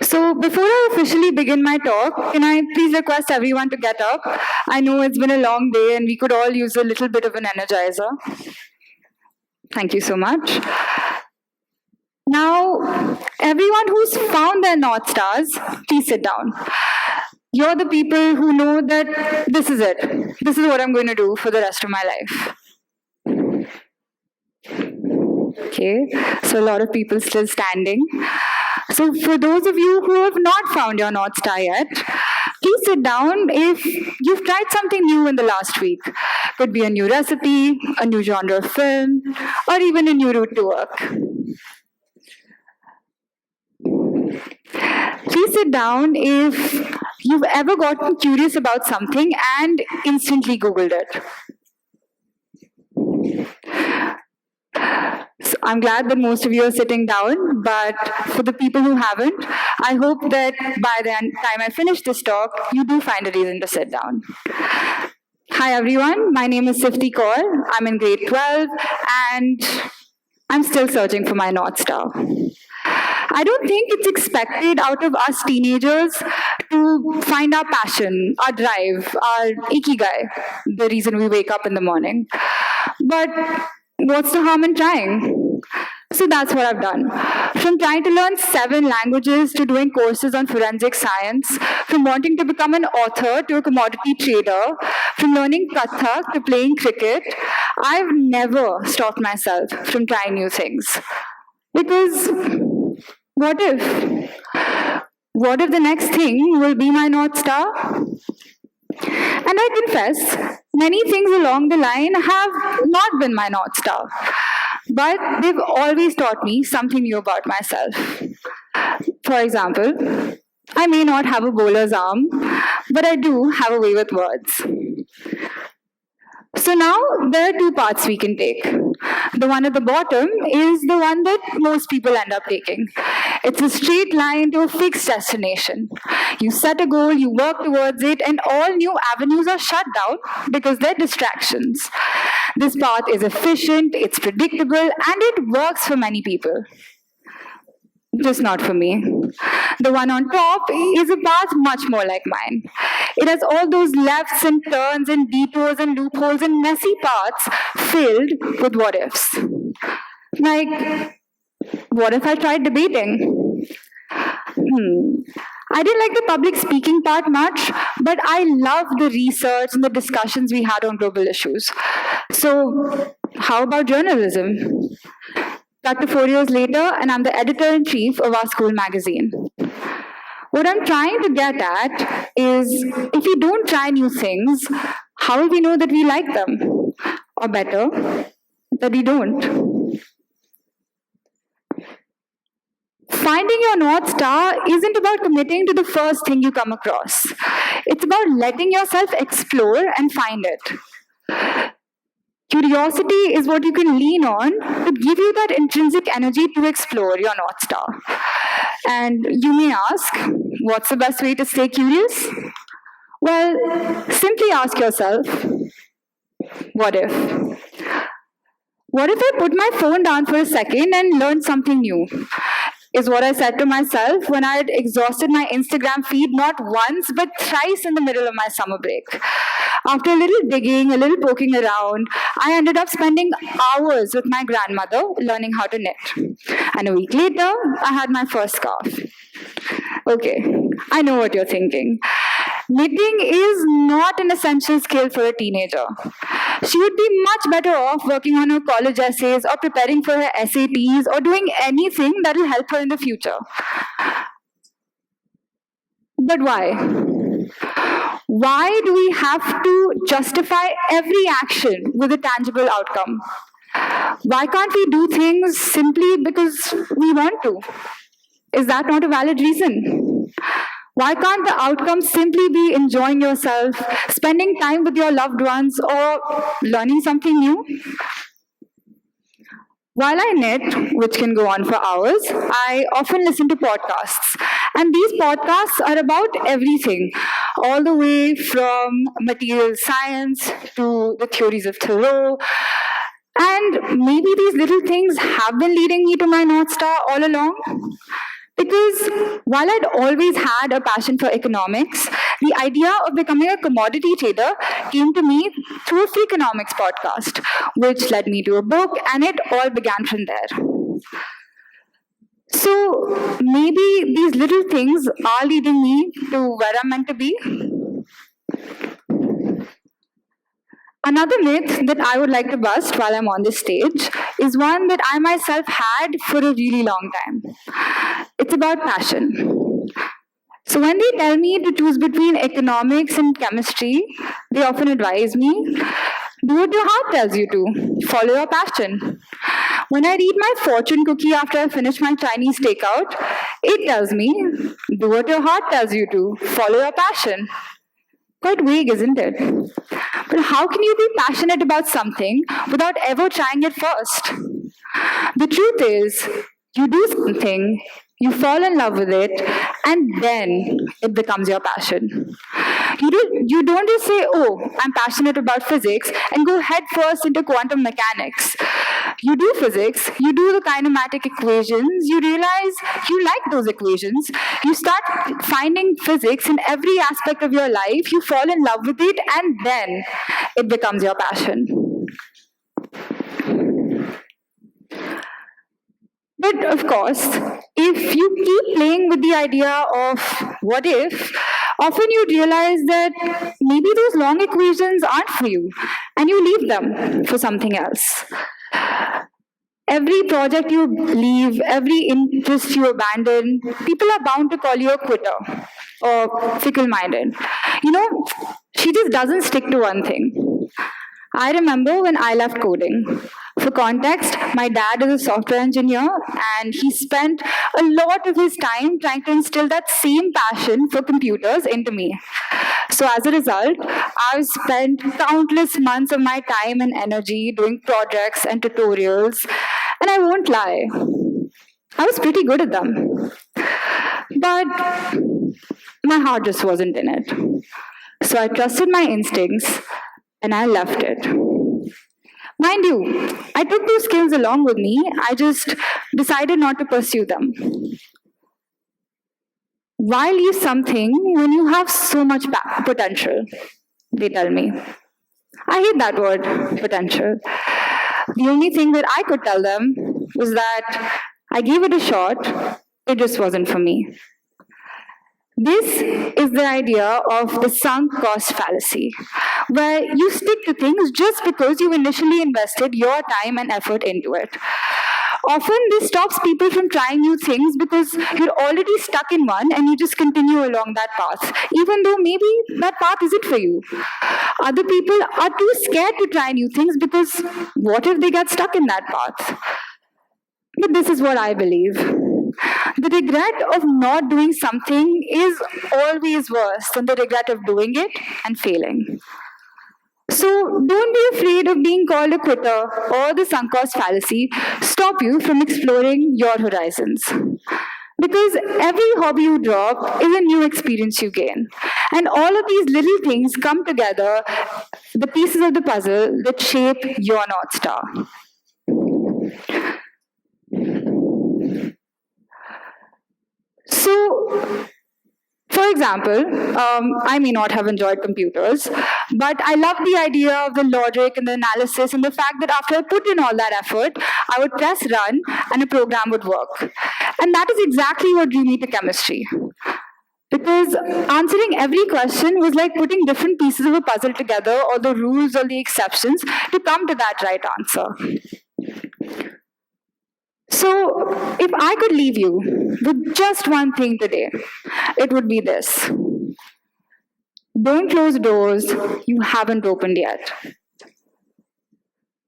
So before I officially begin my talk, can I please request everyone to get up? I know it's been a long day and we could all use a little bit of an energizer. Thank you so much. Now, everyone who's found their North Stars, please sit down. You're the people who know that this is it. This is what I'm going to do for the rest of my life. Okay, so a lot of people still standing. So for those of you who have not found your North Star yet, please sit down if you've tried something new in the last week. Could be a new recipe, a new genre of film, or even a new route to work. Please sit down if you've ever gotten curious about something and instantly Googled it. So I'm glad that most of you are sitting down, but for the people who haven't, I hope that by the time I finish this talk, you do find a reason to sit down. Hi everyone, my name is Sifti Kaur. I'm in grade 12 and I'm still searching for my North Star. I don't think it's expected out of us teenagers to find our passion, our drive, our ikigai, the reason we wake up in the morning. But what's the harm in trying? So that's what I've done. From trying to learn 7 languages to doing courses on forensic science, from wanting to become an author to a commodity trader, from learning Kathak to playing cricket, I've never stopped myself from trying new things. Because what if? What if the next thing will be my North Star? And I confess, many things along the line have not been my North Star, but they've always taught me something new about myself. For example, I may not have a bowler's arm, but I do have a way with words. So now there are 2 paths we can take. The one at the bottom is the one that most people end up taking. It's a straight line to a fixed destination. You set a goal, you work towards it, and all new avenues are shut down because they're distractions. This path is efficient, it's predictable, and it works for many people. Just not for me. The one on top is a path much more like mine. It has all those lefts and turns and detours and loopholes and messy paths filled with what ifs. Like, what if I tried debating? I didn't like the public speaking part much, but I love the research and the discussions we had on global issues. So, how about journalism? Cut to 4 years later, and I'm the editor-in-chief of our school magazine. What I'm trying to get at is, if we don't try new things, how will we know that we like them? Or better, that we don't? Finding your North Star isn't about committing to the first thing you come across. It's about letting yourself explore and find it. Curiosity is what you can lean on to give you that intrinsic energy to explore your North Star. And you may ask, what's the best way to stay curious? Well, simply ask yourself, what if? What if I put my phone down for a second and learned something new? Is what I said to myself when I had exhausted my Instagram feed not once but thrice in the middle of my summer break. After a little digging, a little poking around, I ended up spending hours with my grandmother learning how to knit. And a week later, I had my first scarf. Okay, I know what you're thinking. Knitting is not an essential skill for a teenager. She would be much better off working on her college essays or preparing for her SATs or doing anything that will help her in the future. But why? Why do we have to justify every action with a tangible outcome? Why can't we do things simply because we want to? Is that not a valid reason? Why can't the outcome simply be enjoying yourself, spending time with your loved ones, or learning something new? While I knit, which can go on for hours, I often listen to podcasts. And these podcasts are about everything, all the way from material science to the theories of Thoreau. And maybe these little things have been leading me to my North Star all along. Because while I'd always had a passion for economics, the idea of becoming a commodity trader came to me through a Freakonomics podcast, which led me to a book, and it all began from there. So maybe these little things are leading me to where I'm meant to be. Another myth that I would like to bust while I'm on this stage is one that I myself had for a really long time. It's about passion. So when they tell me to choose between economics and chemistry, they often advise me, do what your heart tells you to, follow your passion. When I read my fortune cookie after I finish my Chinese takeout, it tells me, do what your heart tells you to, follow your passion. Quite vague, isn't it? But how can you be passionate about something without ever trying it first? The truth is, you do something, you fall in love with it, and then it becomes your passion. You don't just say, oh, I'm passionate about physics, and go head first into quantum mechanics. You do physics, you do the kinematic equations, you realize you like those equations, you start finding physics in every aspect of your life, you fall in love with it, and then it becomes your passion. But of course, if you keep playing with the idea of what if, often you realize that maybe those long equations aren't for you, and you leave them for something else. Every project you leave, every interest you abandon, people are bound to call you a quitter or fickle-minded. She just doesn't stick to one thing. I remember when I left coding. For context, my dad is a software engineer, and he spent a lot of his time trying to instill that same passion for computers into me. So as a result, I've spent countless months of my time and energy doing projects and tutorials, and I won't lie, I was pretty good at them. But my heart just wasn't in it. So I trusted my instincts, and I left it. Mind you, I took those skills along with me, I just decided not to pursue them. Why leave something when you have so much potential? They tell me. I hate that word, potential. The only thing that I could tell them was that I gave it a shot, it just wasn't for me. This is the idea of the sunk cost fallacy, where you stick to things just because you initially invested your time and effort into it. Often this stops people from trying new things because you're already stuck in one and you just continue along that path, even though maybe that path isn't for you. Other people are too scared to try new things because what if they get stuck in that path? But this is what I believe. The regret of not doing something is always worse than the regret of doing it and failing. So don't be afraid of being called a quitter or the sunk cost fallacy stop you from exploring your horizons. Because every hobby you drop is a new experience you gain. And all of these little things come together, the pieces of the puzzle that shape your North Star. So, for example, I may not have enjoyed computers, but I love the idea of the logic and the analysis and the fact that after I put in all that effort, I would press run and a program would work. And that is exactly what drew me to chemistry. Because answering every question was like putting different pieces of a puzzle together, or the rules or the exceptions, to come to that right answer. So, if I could leave you with just one thing today, it would be this. Don't close doors you haven't opened yet.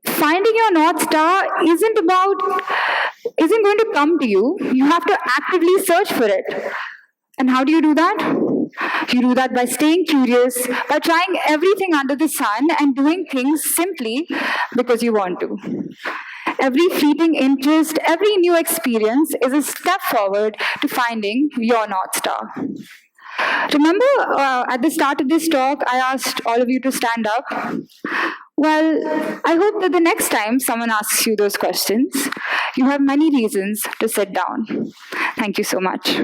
Finding your North Star isn't going to come to you. You have to actively search for it. And how do you do that? You do that by staying curious, by trying everything under the sun and doing things simply because you want to. Every fleeting interest, every new experience is a step forward to finding your North Star. Remember, at the start of this talk, I asked all of you to stand up. Well, I hope that the next time someone asks you those questions, you have many reasons to sit down. Thank you so much.